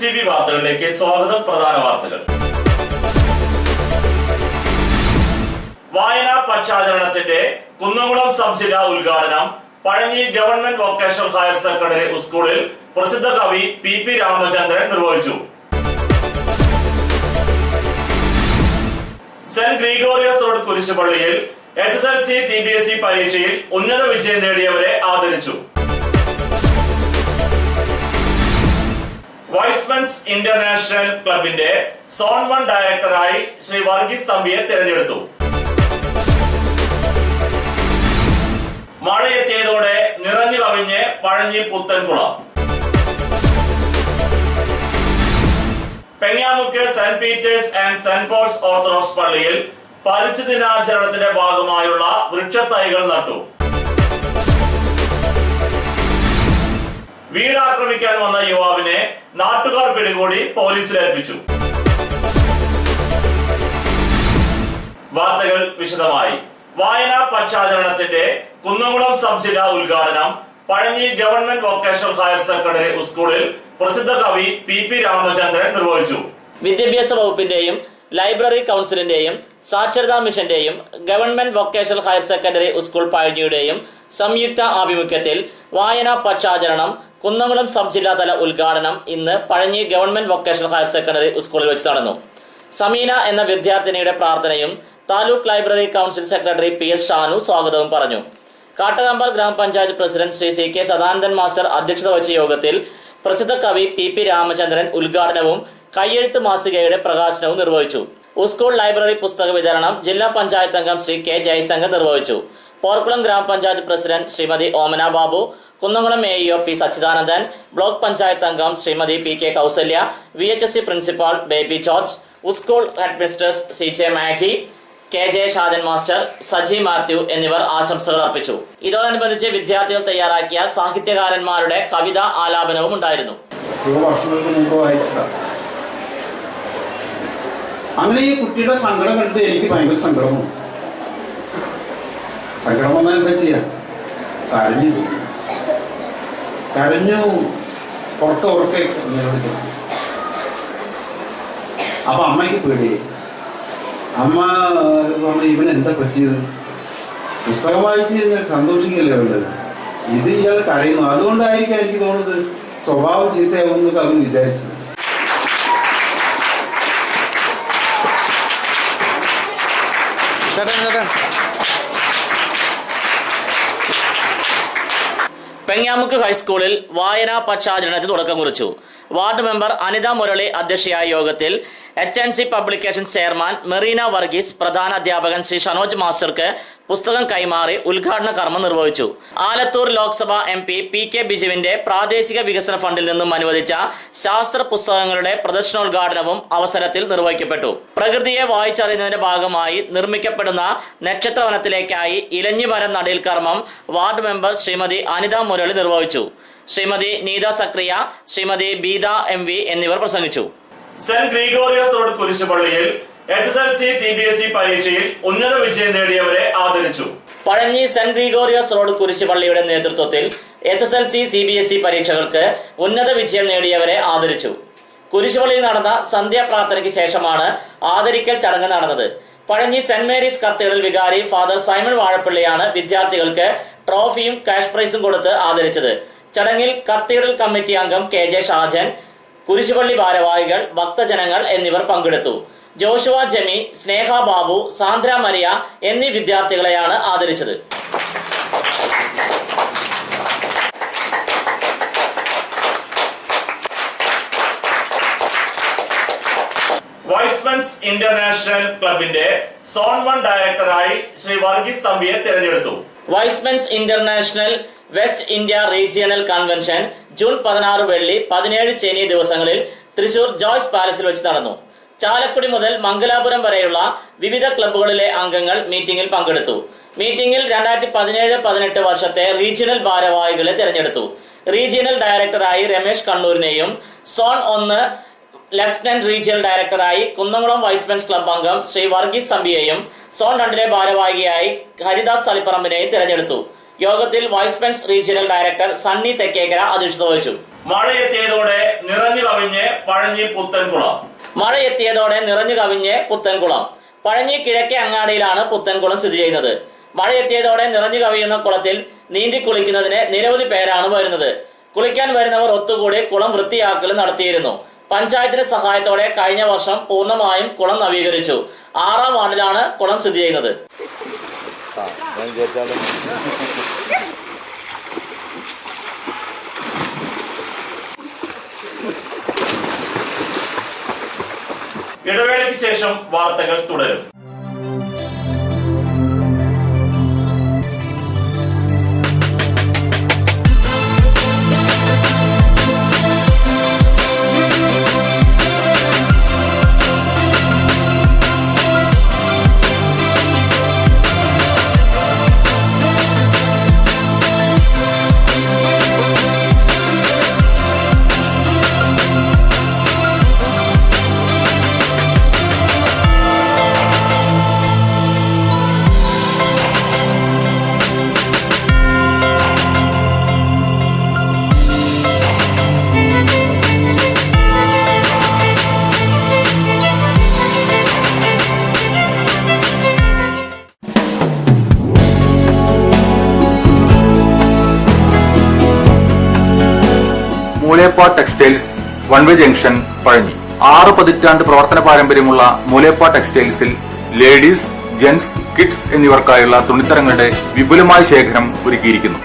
TV വാർത്തകളിലേക്ക് സ്വാഗതം. പ്രധാന വാർത്തകൾ. വായനാ പക്ഷാചരണത്തിന്റെ കുന്നംകുളം സബ് ജില്ലാ ഉദ്ഘാടനം Pazhanji government vocational higher secondary സ്കൂളിൽ പ്രസിദ്ധ കവി PP രാമചന്ദ്രൻ നിർവഹിച്ചു. സെന്റ് ഗ്രിഗോറിയസ് റോഡ് കുരിശുപള്ളിയിൽ SSLC CBSE പരീക്ഷയിൽ ഉന്നത വിജയം നേടിയവരെ ആദരിച്ചു. വൈസ്മെൻസ് ഇന്റർനാഷണൽ ക്ലബിന്റെ സോൺ 1 ഡയറക്ടറായി ശ്രീ വർഗീസ് തമ്പിയെ തിരഞ്ഞെടുത്തു. മഴയെത്തിയതോടെ നിറഞ്ഞു കവിഞ്ഞ് Pazhanji Puthenkulam. Pengamuck saint Peter's and saint Paul's orthodox പള്ളിയിൽ പരിസ്ഥിതി ദിനാചരണത്തിന്റെ ഭാഗമായുള്ള വൃക്ഷത്തൈകൾ നട്ടു. വീടാക്രമിക്കാൻ വന്ന യുവാവിനെ നാട്ടുകാർ പിടികൂടി പോലീസിലേൽപ്പിച്ചു. വാർത്തകൾ വിശദമായി. വായനാ പക്ഷാചരണത്തിന്റെ കുന്നംകുളം സബ് ജില്ലാ ഉദ്ഘാടനം Pazhanji government vocational higher secondary സ്കൂളിൽ പ്രസിദ്ധ കവി PP രാമചന്ദ്രൻ നിർവഹിച്ചു. വിദ്യാഭ്യാസ വകുപ്പിന്റെയും ലൈബ്രറി കൗൺസിലിന്റെയും സാക്ഷരതാ മിഷന്റെയും government vocational higher secondary school പഴഞ്ഞിയുടെയും സംയുക്ത ആഭിമുഖ്യത്തിൽ വായനാ പക്ഷാചരണം കുന്നംകുളം സബ് ജില്ലാതല ഉദ്ഘാടനം ഇന്ന് Pazhanji government vocational higher secondary സ്കൂളിൽ വെച്ച് നടന്നു. സമീന എന്ന വിദ്യാർത്ഥിനിയുടെ പ്രാർത്ഥനയും taluk library council secretary PS Shanu സ്വാഗതവും പറഞ്ഞു. കാട്ടകമ്പൽ ഗ്രാമപഞ്ചായത്ത് president Shri CK Sadanandan master അധ്യക്ഷത വഹിച്ച യോഗത്തിൽ പ്രസിദ്ധ കവി PP രാമചന്ദ്രൻ ഉദ്ഘാടനവും കയ്യെഴുത്ത് മാസികയുടെ പ്രകാശനവും നിർവഹിച്ചു. സ്കൂൾ ലൈബ്രറി പുസ്തക വിതരണം ജില്ലാ പഞ്ചായത്ത് അംഗം ശ്രീ K ജയശങ്കർ നിർവഹിച്ചു. പോർക്കുളം ഗ്രാമപഞ്ചായത്ത് president Shrimati Omana Babu, Kunnamkulam AEO P Sachidanandan, block panchayat അംഗം Shrimati PK Kausalya, VHSC principal Baby George, school headmistress CJ Maggie, KJ Shajan master, Saji Mathew എന്നിവർ ആശംസകൾ അർപ്പിച്ചു. ഇതോടനുബന്ധിച്ച് വിദ്യാർത്ഥികൾ തയ്യാറാക്കിയ സാഹിത്യകാരന്മാരുടെ കവിതാ ആലാപനവും ഉണ്ടായിരുന്നു. അങ്ങനെ ഈ കുട്ടിയുടെ സങ്കടം കണ്ടിട്ട് എനിക്ക് ഭയങ്കര സങ്കടമാണ്. സങ്കടം വന്നാൽ എന്താ ചെയ്യാ? കരഞ്ഞു ഉറക്കെ അപ്പൊ അമ്മയ്ക്ക് പേടിയായി. അമ്മ പറഞ്ഞു, ഇവനെന്താ പറ്റിയത്? പുസ്തകം വായിച്ചു കഴിഞ്ഞാൽ സന്തോഷിക്കല്ലേ വേണ്ടത്, ഇത് ഇയാൾ കരയുന്നു. അതുകൊണ്ടായിരിക്കും എനിക്ക് തോന്നുന്നത് സ്വഭാവം ചീത്തയാവുമെന്ന് കവി വിചാരിച്ചത്. പെങ്ങാമുക്ക് ഹൈസ്കൂളിൽ വായനാ പക്ഷാചരണത്തിന് തുടക്കം കുറിച്ചു. വാർഡ് മെമ്പർ അനിത മുരളി അധ്യക്ഷയായ യോഗത്തിൽ HNC publication chairman Merina Varghese, പ്രധാന അധ്യാപകൻ ശ്രീ ഷനോജ് മാസ്റ്റർക്ക് പുസ്തകം കൈമാറി ഉദ്ഘാടന കർമ്മം നിർവഹിച്ചു. ആലത്തൂർ ലോക്സഭാ MP PK ബിജുവിന്റെ പ്രാദേശിക വികസന ഫണ്ടിൽ നിന്നും അനുവദിച്ച ശാസ്ത്ര പുസ്തകങ്ങളുടെ പ്രദർശനോദ്ഘാടനവും അവസരത്തിൽ നിർവഹിക്കപ്പെട്ടു. പ്രകൃതിയെ വായിച്ചറിയുന്നതിന്റെ ഭാഗമായി നിർമ്മിക്കപ്പെടുന്ന നക്ഷത്രവനത്തിലേക്കായി ഇലഞ്ഞിമരം നടീൽ കർമ്മം വാർഡ് മെമ്പർ ശ്രീമതി അനിത മുരളി നിർവഹിച്ചു. ശ്രീമതി നീത സക്രിയ, ശ്രീമതി ബീത MV എന്നിവർ പ്രസംഗിച്ചു. സെന്റ് ഗ്രിഗോറിയസ് റോഡ് കുരിശുപള്ളിയിൽ SSLC CBSE പരീക്ഷയിൽ ഉന്നത വിജയം നേടിയവരെ ആദരിച്ചു. പഴഞ്ഞി സെന്റ് ഗ്രിഗോറിയസ് റോഡ് കുരിശുപള്ളിയുടെ നേതൃത്വത്തിൽ SSLC CBSE പരീക്ഷകൾക്ക് ഉന്നത വിജയം നേടിയവരെ ആദരിച്ചു. കുരിശുപള്ളിയിൽ നടന്ന സന്ധ്യാപ്രാർത്ഥനയ്ക്ക് ശേഷമാണ് ആദരിക്കൽ ചടങ്ങ് നടന്നത്. പഴഞ്ഞി സെന്റ് മേരീസ് കത്തീഡ്രൽ വികാരി ഫാദർ സൈമൺ വാഴപ്പള്ളിയാണ് വിദ്യാർത്ഥികൾക്ക് ട്രോഫിയും ക്യാഷ് പ്രൈസും കൊടുത്ത് ആദരിച്ചത്. ചടങ്ങിൽ കത്തീഡ്രൽ കമ്മിറ്റി അംഗം KJ ഷാജൻ, കുരിശുപള്ളി ഭാരവാഹികൾ, ഭക്തജനങ്ങൾ എന്നിവർ പങ്കെടുത്തു. ജോഷുവ ജെമി, സ്നേഹ ബാബു, സാന്ദ്ര മരിയ എന്നീ വിദ്യാർത്ഥികളെയാണ് ആദരിച്ചത്. വൈസ്മെൻസ് ഇന്റർനാഷണൽ ക്ലബിന്റെ സോൺ 1 ഡയറക്ടറായി ശ്രീ വർഗീസ് തമ്പിയെ തിരഞ്ഞെടുത്തു. Y's Men's international west India regional convention June 16 വെള്ളി 17 ശനി ദിവസങ്ങളിൽ തൃശൂർ ജോയ്സ് പാലസിൽ വെച്ച് നടന്നു. ചാലക്കുടി മുതൽ മംഗലാപുരം വരെയുള്ള വിവിധ ക്ലബ്ബുകളിലെ അംഗങ്ങൾ മീറ്റിംഗിൽ പങ്കെടുത്തു. മീറ്റിംഗിൽ 2017-18 വർഷത്തെ റീജിയണൽ ഭാരവാഹികളെ തിരഞ്ഞെടുത്തു. റീജിയണൽ ഡയറക്ടറായി രമേശ് കണ്ണൂരിനെയും സോൺ 1 ലഫ്റ്റനന്റ് റീജിയണൽ ഡയറക്ടറായി കുന്നംകുളം വൈസ്മെൻസ് ക്ലബ് അംഗം ശ്രീ വർഗീസ് തമ്പിയെയും സോൺ 2 ഭാരവാഹിയായി ഹരിദാസ് തളിപ്പറമ്പിനെയും തിരഞ്ഞെടുത്തു. യോഗത്തിൽ Y's Men's regional director Sunny Thekkekara അധ്യക്ഷത വഹിച്ചു. മഴയെത്തിയതോടെ നിറഞ്ഞു കവിഞ്ഞ് പഴഞ്ഞി പുത്തൻകുളം. മഴയെത്തിയതോടെ നിറഞ്ഞു കവിഞ്ഞ് പുത്തൻകുളം. പഴഞ്ഞി കിഴക്കേ അങ്ങാടിയിലാണ് പുത്തൻകുളം സ്ഥിതി ചെയ്യുന്നത്. മഴയെത്തിയതോടെ നിറഞ്ഞു കവിയുന്ന കുളത്തിൽ നീന്തി കുളിക്കുന്നതിന് നിരവധി പേരാണ് വരുന്നത്. കുളിക്കാൻ വരുന്നവർ ഒത്തുകൂടി കുളം വൃത്തിയാക്കൽ നടത്തിയിരുന്നു. പഞ്ചായത്തിന്റെ സഹായത്തോടെ കഴിഞ്ഞ വർഷം പൂർണ്ണമായും കുളം നവീകരിച്ചു. 6ാം വാർഡിലാണ് കുളം സ്ഥിതി ചെയ്യുന്നത്. ഇടവേളയ്ക്ക് ശേഷം വാർത്തകൾ തുടരും. മൂലേപ്പാ ടെക്സ്റ്റൈൽസ് വൺവേ ജംഗ്ഷൻ പഴഞ്ഞി. 6 പതിറ്റാണ്ട് പ്രവർത്തന പാരമ്പര്യമുള്ള മൂലേപ്പാ ടെക്സ്റ്റൈൽസിൽ ലേഡീസ്, ജെന്റ്സ്, കിഡ്സ് എന്നിവർക്കായുള്ള തുണിത്തരങ്ങളുടെ വിപുലമായ ശേഖരം ഒരുക്കിയിരിക്കുന്നു.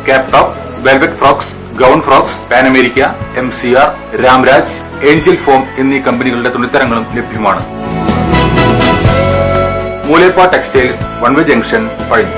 Cap top, velvet frocks, gown frocks, pan America, MCR, Ramraj, Angel form എന്നീ കമ്പനികളുടെ തുണിത്തരങ്ങളും ലഭ്യമാണ്. മൂലേപ്പാ ടെക്സ്റ്റൈൽസ് വൺവേ ജംഗ്ഷൻ പഴഞ്ഞി.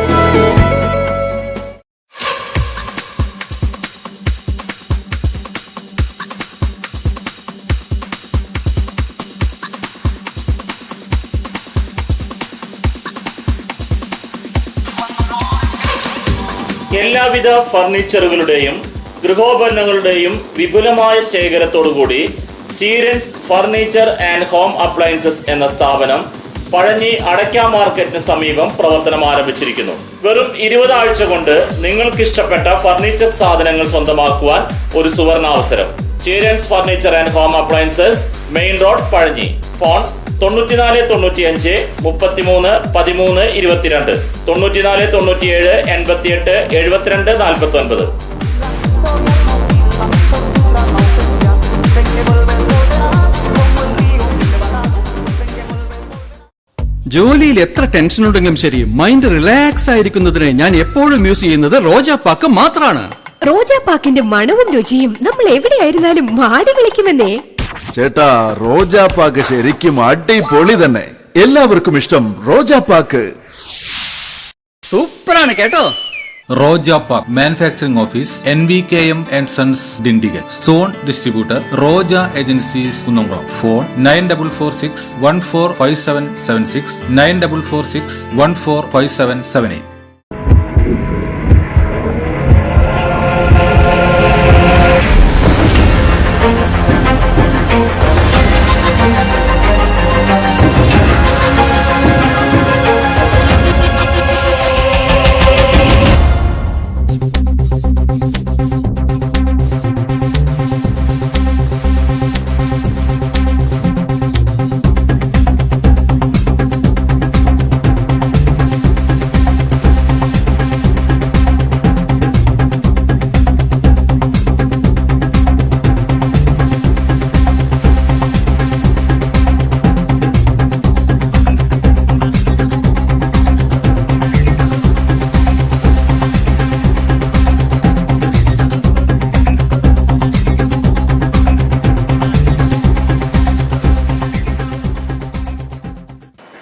എല്ലാവിധ ഫർണിച്ചറുകളുടെയും ഗൃഹോപകരണങ്ങളുടെയും വിപുലമായ ശേഖരത്തോടുകൂടി ചീരൻസ് ഫർണിച്ചർ ആൻഡ് ഹോം അപ്ലയൻസസ് എന്ന സ്ഥാപനം പഴഞ്ഞി അടയ്ക്ക മാർക്കറ്റിന് സമീപം പ്രവർത്തനം ആരംഭിച്ചിരിക്കുന്നു. വെറും 20 ആഴ്ച കൊണ്ട് നിങ്ങൾക്ക് ഇഷ്ടപ്പെട്ട ഫർണിച്ചർ സാധനങ്ങൾ സ്വന്തമാക്കുവാൻ ഒരു സുവർണാവസരം. Cheeran's furniture and home appliances, main road, Pazhanji. Phone 94 95 33 13 22, 94 97 88 72 49. ജോലിയിൽ എത്ര ടെൻഷൻ ഉണ്ടെങ്കിലും ശരി, മൈൻഡ് റിലാക്സ് ആയിരിക്കുന്നതിന് ഞാൻ എപ്പോഴും യൂസ് ചെയ്യുന്നത് റോജാപ്പാക്ക് മാത്രമാണ്. റോജാപ്പാക്കിന്റെ മണവും രുചിയും നമ്മൾ എവിടെയായിരുന്നാലും മാടി വിളിക്കുമെന്നേ. ചേട്ടാ, റോജാപ്പാക്ക് ശരിക്കും അടിപൊളി തന്നെ. എല്ലാവർക്കും ഇഷ്ടം റോജാപ്പാക്ക്. സൂപ്പറാണ് കേട്ടോ. Rojapak manufacturing office, NVKM and Sons, Dindigul. Zone distributor Roja Agencies, Kunnamkuളം. Phone 9446 145776, 9446 145778.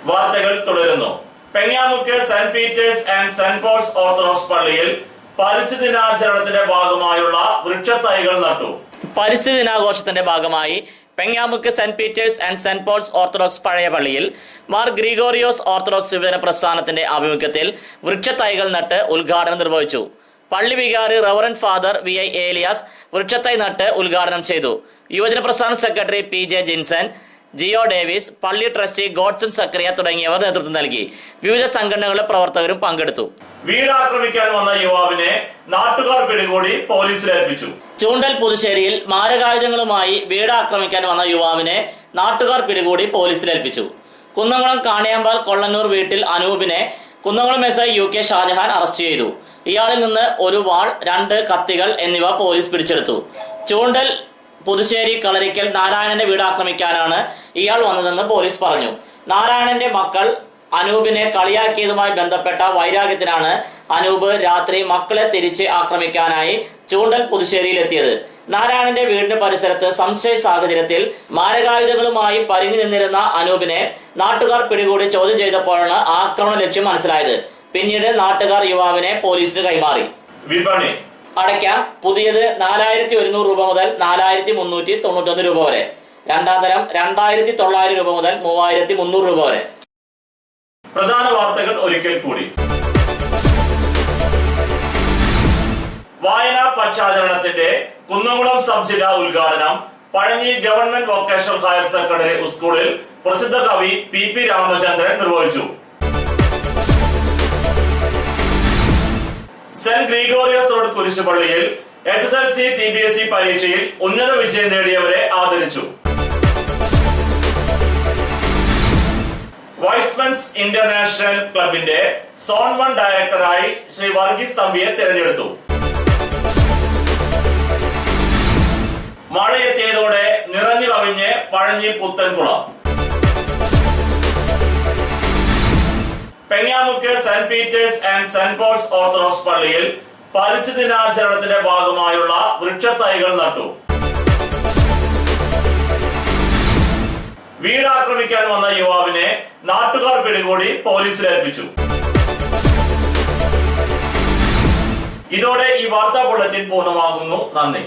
വാർത്തകൾ തുടരുന്നു. Pengamuck saint Peter's and saint Paul's orthodox പള്ളിയിൽ പരിസ്ഥിതി ദിനാചരണത്തിന്റെ ഭാഗമായുള്ള വൃക്ഷത്തൈകൾ നട്ടു. പരിസ്ഥിതി ദിനാഘോഷത്തിന്റെ ഭാഗമായി Pengamuck saint Peter's and saint Paul's orthodox പഴയ പള്ളിയിൽ മാർ ഗ്രിഗോറിയോസ് ഓർത്തഡോക്സ് വിഭജന പ്രസ്ഥാനത്തിന്റെ ആഭിമുഖ്യത്തിൽ വൃക്ഷത്തൈകൾ നട്ട് ഉദ്ഘാടനം നിർവഹിച്ചു. പള്ളി വികാരി റവറന്റ് ഫാദർ VI ഏലിയാസ് വൃക്ഷത്തൈ നട്ട് ഉദ്ഘാടനം ചെയ്തു. യുവജന പ്രസ്ഥാന സെക്രട്ടറി PJ ജിൻസൺ, ജിയോ ഡേവിസ്, പള്ളി ട്രസ്റ്റി ഗോഡ്സൺ സക്രിയ തുടങ്ങിയവർ നേതൃത്വം നൽകി. വിവിധ സംഘടനകളുടെ പ്രവർത്തകരും പങ്കെടുത്തു. വീട് ആക്രമിക്കാൻ വന്ന യുവാവിനെ നാട്ടുകാർ പിടികൂടി പോലീസിലേൽപ്പിച്ചു. ചൂണ്ടൽ പുതുശ്ശേരിയിൽ മാരകായുധങ്ങളുമായി വീട് ആക്രമിക്കാൻ വന്ന യുവാവിനെ നാട്ടുകാർ പിടികൂടി പോലീസിലേൽപ്പിച്ചു. കുന്നംകുളം കാണിയാമ്പാൽ കൊള്ളന്നൂർ വീട്ടിൽ അനൂപിനെ Kunnamkulam SI UK Shajahan arrest ചെയ്തു. ഇയാളിൽ നിന്ന് ഒരു വാൾ, 2 കത്തികൾ എന്നിവ പോലീസ് പിടിച്ചെടുത്തു. ചൂണ്ടൽ പുതുശ്ശേരി കളരിക്കൽ നാരായണന്റെ വീട് ആക്രമിക്കാനാണ് ഇയാൾ വന്നതെന്ന് പോലീസ് പറഞ്ഞു. നാരായണന്റെ മക്കൾ അനൂപിനെ കളിയാക്കിയതുമായി ബന്ധപ്പെട്ട വൈരാഗ്യത്തിനാണ് അനൂപ് രാത്രി മക്കളെ തിരിച്ച് ആക്രമിക്കാനായി ചൂണ്ടൽ പുതുശ്ശേരിയിലെത്തിയത്. നാരായണന്റെ വീടിന് പരിസരത്ത് സംശയ സാഹചര്യത്തിൽ മാരകായുധങ്ങളുമായി പരിങ്ങി നിന്നിരുന്ന അനൂപിനെ നാട്ടുകാർ പിടികൂടി ചോദ്യം ചെയ്തപ്പോഴാണ് ആക്രമണ ലക്ഷ്യം മനസ്സിലായത്. പിന്നീട് നാട്ടുകാർ യുവാവിനെ പോലീസിന് കൈമാറി. വിപണി അടയ്ക്ക പുതിയത് 4100 രൂപ മുതൽ 4391 രൂപ വരെ. രണ്ടാം തരം 2900 രൂപ മുതൽ 3300 രൂപ വരെ. പ്രധാന വാർത്തകൾ ഒരിക്കൽ കൂടി. വായനാ പക്ഷാചരണത്തിന്റെ കുന്നംകുളം സബ് ജില്ലാ ഉദ്ഘാടനം Pazhanji government vocational higher secondary സ്കൂളിൽ പ്രസിദ്ധ കവി PP രാമചന്ദ്രൻ നിർവഹിച്ചു. സെന്റ് ഗ്രിഗോറിയസ് റോഡ് കുരിശുപള്ളിയിൽ SSLC CBSE പരീക്ഷയിൽ ഉന്നത വിജയം നേടിയവരെ ആദരിച്ചു. വൈസ്മെൻസ് ഇന്റർനാഷണൽ ക്ലബിന്റെ സോൺ 1 ഡയറക്ടറായി ശ്രീ വർഗീസ് തമ്പിയെ തിരഞ്ഞെടുത്തു. മഴയെത്തിയതോടെ നിറഞ്ഞു കവിഞ്ഞ് Pazhanji Puthenkulam. Pengamuck saint Peter's and saint Paul's orthodox പള്ളിയിൽ പരിസ്ഥിതി ദിനാചരണത്തിന്റെ ഭാഗമായുള്ള വൃക്ഷത്തൈകൾ നട്ടു. വീട് ആക്രമിക്കാൻ വന്ന യുവാവിനെ നാട്ടുകാർ പിടികൂടി പോലീസിലേൽപ്പിച്ചു. ഇതോടെ ഈ വാർത്താ ബുള്ളറ്റിൻ പൂർണ്ണമാകുന്നു. നന്ദി.